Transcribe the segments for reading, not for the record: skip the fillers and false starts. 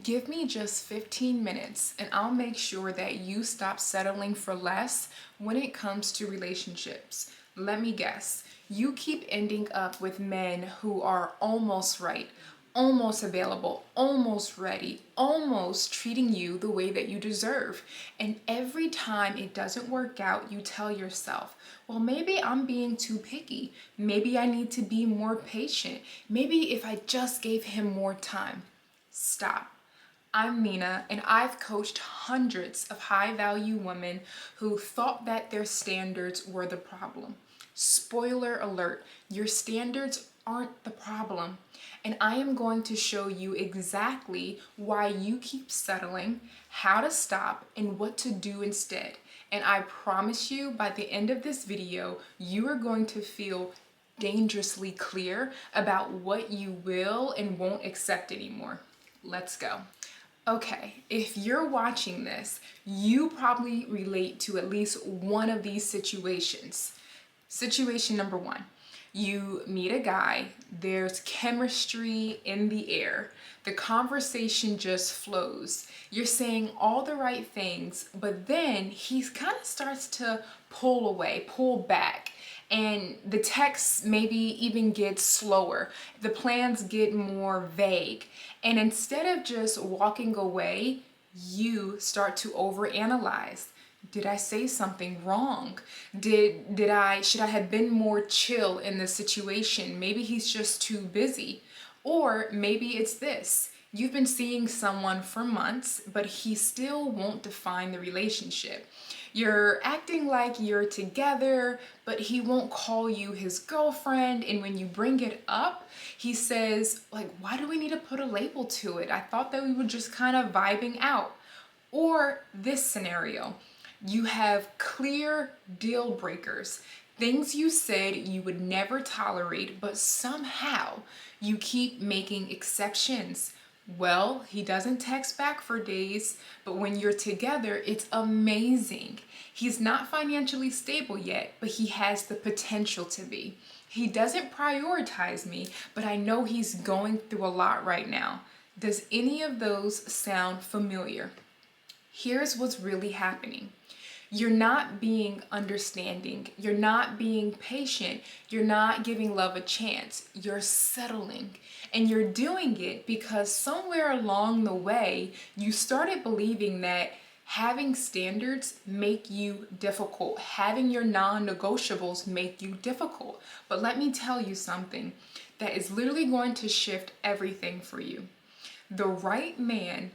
Give me just 15 minutes and I'll make sure that you stop settling for less when it comes to relationships. Let me guess, you keep ending up with men who are almost right, almost available, almost ready, almost treating you the way that you deserve. And every time it doesn't work out, you tell yourself, well, maybe I'm being too picky. Maybe I need to be more patient. Maybe if I just gave him more time. Stop. I'm Nina, and I've coached hundreds of high value women who thought that their standards were the problem. Spoiler alert, your standards aren't the problem. And I am going to show you exactly why you keep settling, how to stop, and what to do instead. And I promise you, by the end of this video, you are going to feel dangerously clear about what you will and won't accept anymore. Let's go. Okay, if you're watching this, you probably relate to at least one of these situations. Situation number one, you meet a guy, there's chemistry in the air, the conversation just flows. You're saying all the right things, but then he kind of starts to pull away, pull back. And the text maybe even gets slower. The plans get more vague. And instead of just walking away, you start to overanalyze. Did I say something wrong? Should I have been more chill in the situation? Maybe he's just too busy. Or maybe it's this. You've been seeing someone for months, but he still won't define the relationship. You're acting like you're together, but he won't call you his girlfriend. And when you bring it up, he says, like, why do we need to put a label to it? I thought that we were just kind of vibing out. Or this scenario, you have clear deal breakers, things you said you would never tolerate, but somehow you keep making exceptions. Well, he doesn't text back for days, but when you're together, it's amazing. He's not financially stable yet, but he has the potential to be. He doesn't prioritize me, but I know he's going through a lot right now. Does any of those sound familiar? Here's what's really happening. You're not being understanding. You're not being patient. You're not giving love a chance. You're settling. And you're doing it because somewhere along the way, you started believing that having standards make you difficult. Having your non-negotiables make you difficult. But let me tell you something that is literally going to shift everything for you. The right man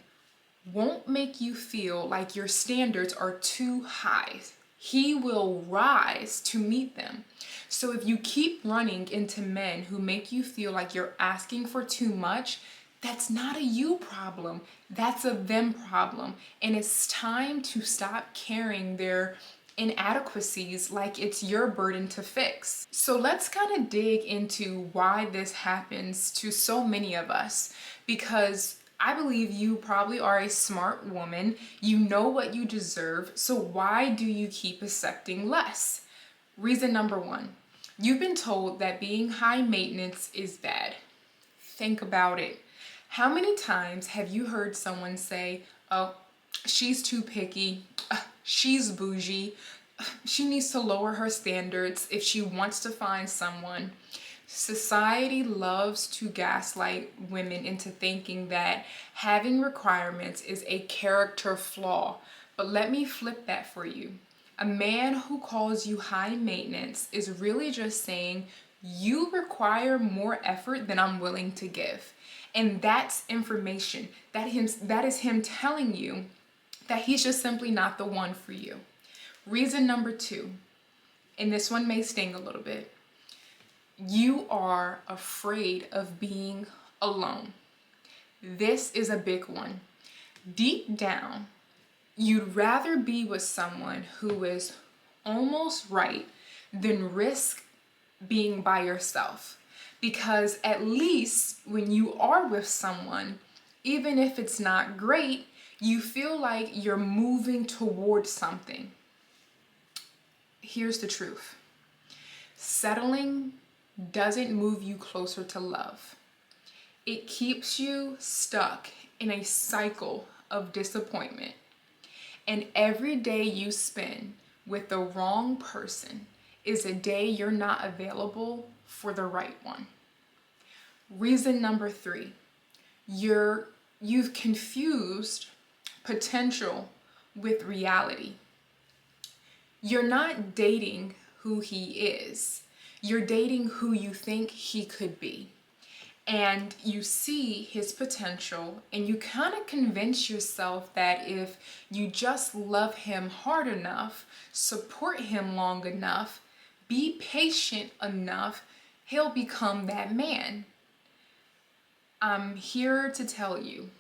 won't make you feel like your standards are too high. He will rise to meet them. So if you keep running into men who make you feel like you're asking for too much, that's not a you problem. That's a them problem. And it's time to stop carrying their inadequacies like it's your burden to fix. So let's kind of dig into why this happens to so many of us, because I believe you probably are a smart woman. You know what you deserve. So why do you keep accepting less? Reason number one, you've been told that being high maintenance is bad. Think about it. How many times have you heard someone say, oh, she's too picky, she's bougie, she needs to lower her standards if she wants to find someone? Society loves to gaslight women into thinking that having requirements is a character flaw. But let me flip that for you. A man who calls you high maintenance is really just saying, you require more effort than I'm willing to give. And that's information. That is him telling you that he's just simply not the one for you. Reason number two, and this one may sting a little bit. You are afraid of being alone. This is a big one. Deep down, you'd rather be with someone who is almost right than risk being by yourself. Because at least when you are with someone, even if it's not great, you feel like you're moving towards something. Here's the truth. Settling doesn't move you closer to love. It keeps you stuck in a cycle of disappointment. And every day you spend with the wrong person is a day you're not available for the right one. Reason number 3, you've confused potential with reality. You're not dating who he is. You're dating who you think he could be. And you see his potential and you kind of convince yourself that if you just love him hard enough, support him long enough, be patient enough, he'll become that man. I'm here to tell you,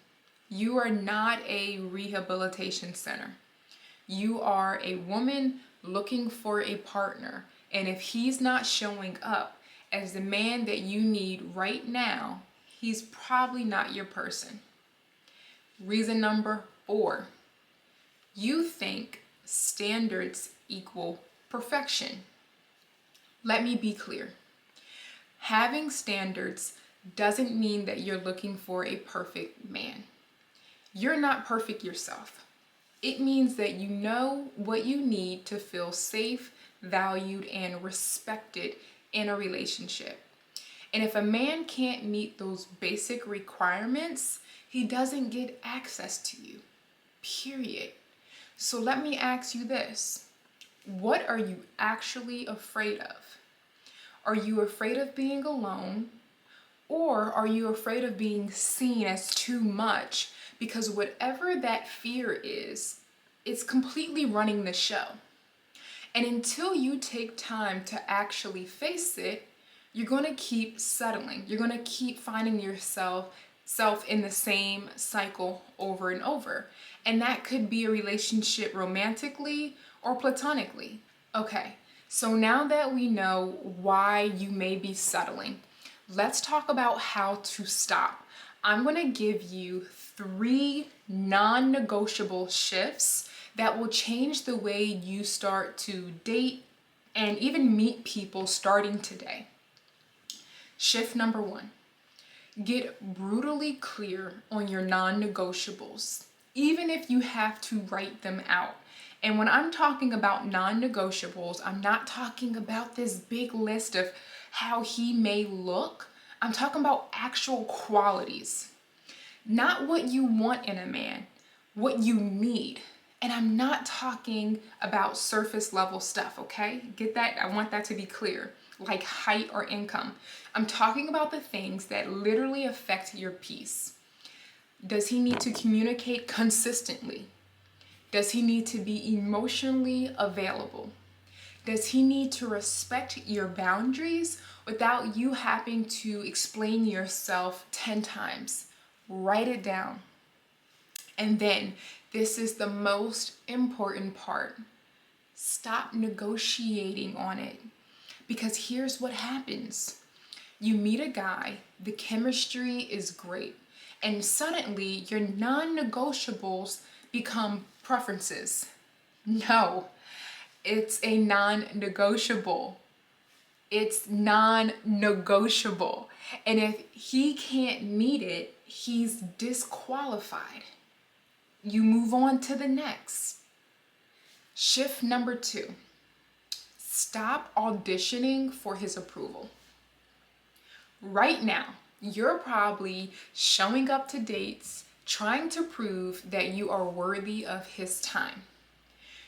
you are not a rehabilitation center. You are a woman looking for a partner. And if he's not showing up as the man that you need right now, he's probably not your person. Reason number 4, you think standards equal perfection. Let me be clear. Having standards doesn't mean that you're looking for a perfect man. You're not perfect yourself. It means that you know what you need to feel safe, valued, and respected in a relationship. And if a man can't meet those basic requirements, he doesn't get access to you. Period. So let me ask you this. What are you actually afraid of? Are you afraid of being alone? Or are you afraid of being seen as too much? Because whatever that fear is, it's completely running the show. And until you take time to actually face it, you're going to keep settling. You're going to keep finding yourself in the same cycle over and over. And that could be a relationship romantically or platonically. Okay, so now that we know why you may be settling, let's talk about how to stop. I'm going to give you 3 non-negotiable shifts that will change the way you start to date and even meet people starting today. Shift number 1, get brutally clear on your non-negotiables, even if you have to write them out. And when I'm talking about non-negotiables, I'm not talking about this big list of how he may look. I'm talking about actual qualities, not what you want in a man, what you need. And I'm not talking about surface level stuff, okay? Get that? I want that to be clear, like height or income. I'm talking about the things that literally affect your peace. Does he need to communicate consistently? Does he need to be emotionally available? Does he need to respect your boundaries without you having to explain yourself 10 times? Write it down. And then, this is the most important part. Stop negotiating on it. Because here's what happens. You meet a guy, the chemistry is great, and suddenly your non-negotiables become preferences. No, it's a non-negotiable. It's non-negotiable. And if he can't meet it, he's disqualified. You move on to the next. Shift number 2. Stop auditioning for his approval. Right now, you're probably showing up to dates, trying to prove that you are worthy of his time.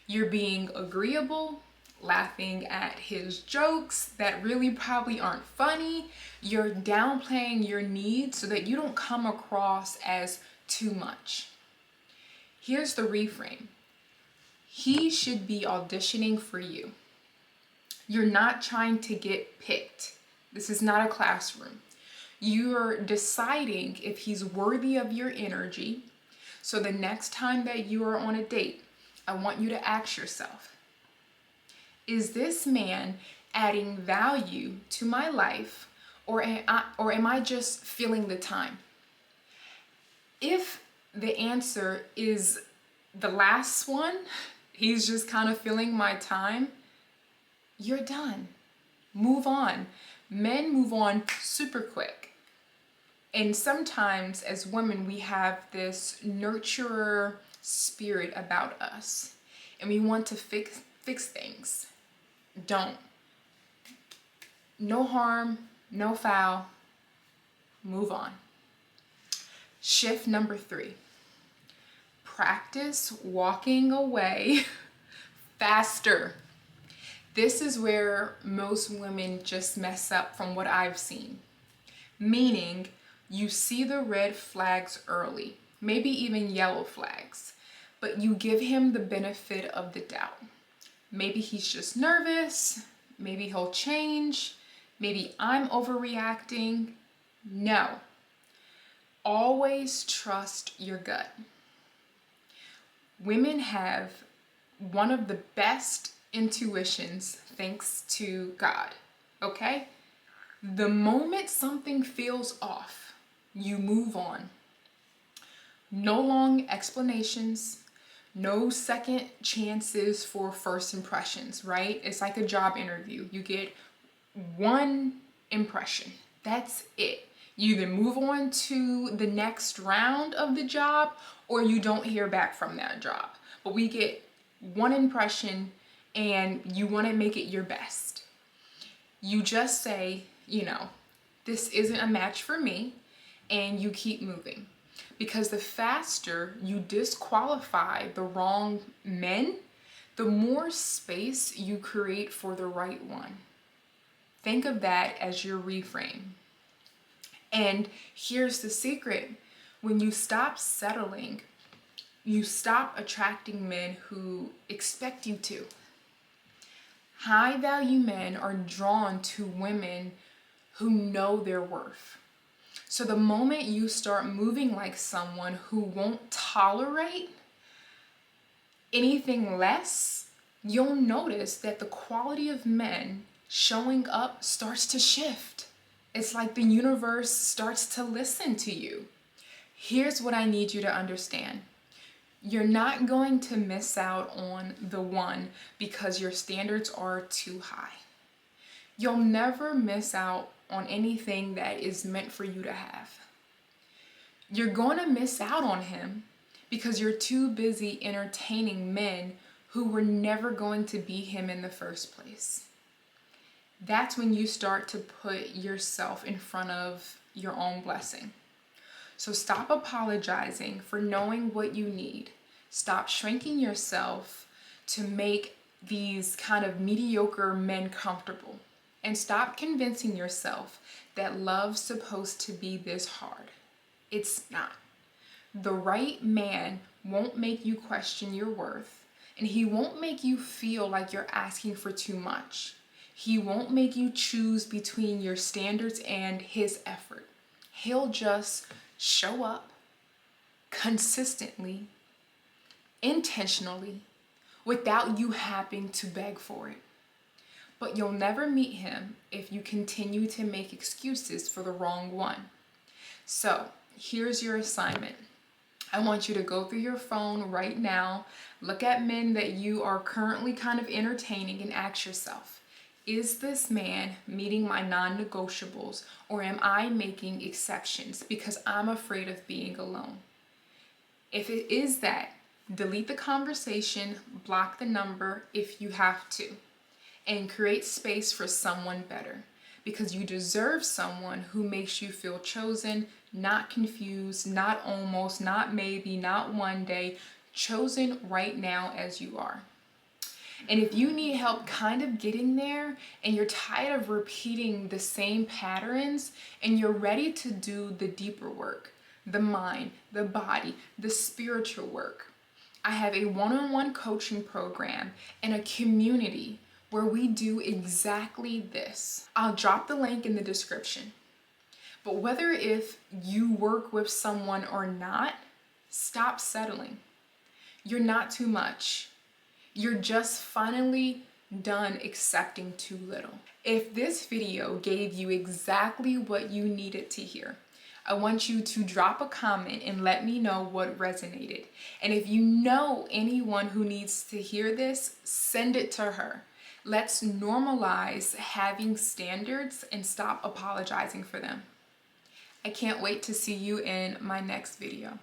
You're being agreeable, laughing at his jokes that really probably aren't funny. You're downplaying your needs so that you don't come across as too much. Here's the reframe. He should be auditioning for you. You're not trying to get picked. This is not a classroom. You're deciding if he's worthy of your energy. So the next time that you are on a date, I want you to ask yourself, is this man adding value to my life, or am I just filling the time? If the answer is the last one, he's just kind of filling my time, you're done. Move on. Men move on super quick. And sometimes as women, we have this nurturer spirit about us and we want to fix things. Don't. No harm, no foul. Move on. Shift number 3. Practice walking away faster. This is where most women just mess up from what I've seen. Meaning, you see the red flags early, maybe even yellow flags, but you give him the benefit of the doubt. Maybe he's just nervous, maybe he'll change, maybe I'm overreacting. No. Always trust your gut. Women have one of the best intuitions thanks to God, okay? The moment something feels off, you move on. No long explanations, no second chances for first impressions, right? It's like a job interview. You get one impression. That's it. You either move on to the next round of the job or you don't hear back from that job. But we get one impression and you want to make it your best. You just say, this isn't a match for me, and you keep moving. Because the faster you disqualify the wrong men, the more space you create for the right one. Think of that as your reframe. And here's the secret. When you stop settling, you stop attracting men who expect you to. High value men are drawn to women who know their worth. So the moment you start moving like someone who won't tolerate anything less, you'll notice that the quality of men showing up starts to shift. It's like the universe starts to listen to you. Here's what I need you to understand. You're not going to miss out on the one because your standards are too high. You'll never miss out on anything that is meant for you to have. You're going to miss out on him because you're too busy entertaining men who were never going to be him in the first place. That's when you start to put yourself in front of your own blessing. So stop apologizing for knowing what you need. Stop shrinking yourself to make these kind of mediocre men comfortable. And stop convincing yourself that love's supposed to be this hard. It's not. The right man won't make you question your worth, and he won't make you feel like you're asking for too much. He won't make you choose between your standards and his effort. He'll just show up consistently, intentionally, without you having to beg for it. But you'll never meet him if you continue to make excuses for the wrong one. So here's your assignment. I want you to go through your phone right now, look at men that you are currently kind of entertaining, and ask yourself, is this man meeting my non-negotiables, or am I making exceptions because I'm afraid of being alone? If it is that, delete the conversation, block the number if you have to, and create space for someone better, because you deserve someone who makes you feel chosen, not confused, not almost, not maybe, not one day, chosen right now as you are. And if you need help kind of getting there and you're tired of repeating the same patterns and you're ready to do the deeper work, the mind, the body, the spiritual work, I have a one-on-one coaching program and a community where we do exactly this. I'll drop the link in the description. But whether if you work with someone or not, stop settling. You're not too much. You're just finally done accepting too little. If this video gave you exactly what you needed to hear, I want you to drop a comment and let me know what resonated. And if you know anyone who needs to hear this, send it to her. Let's normalize having standards and stop apologizing for them. I can't wait to see you in my next video.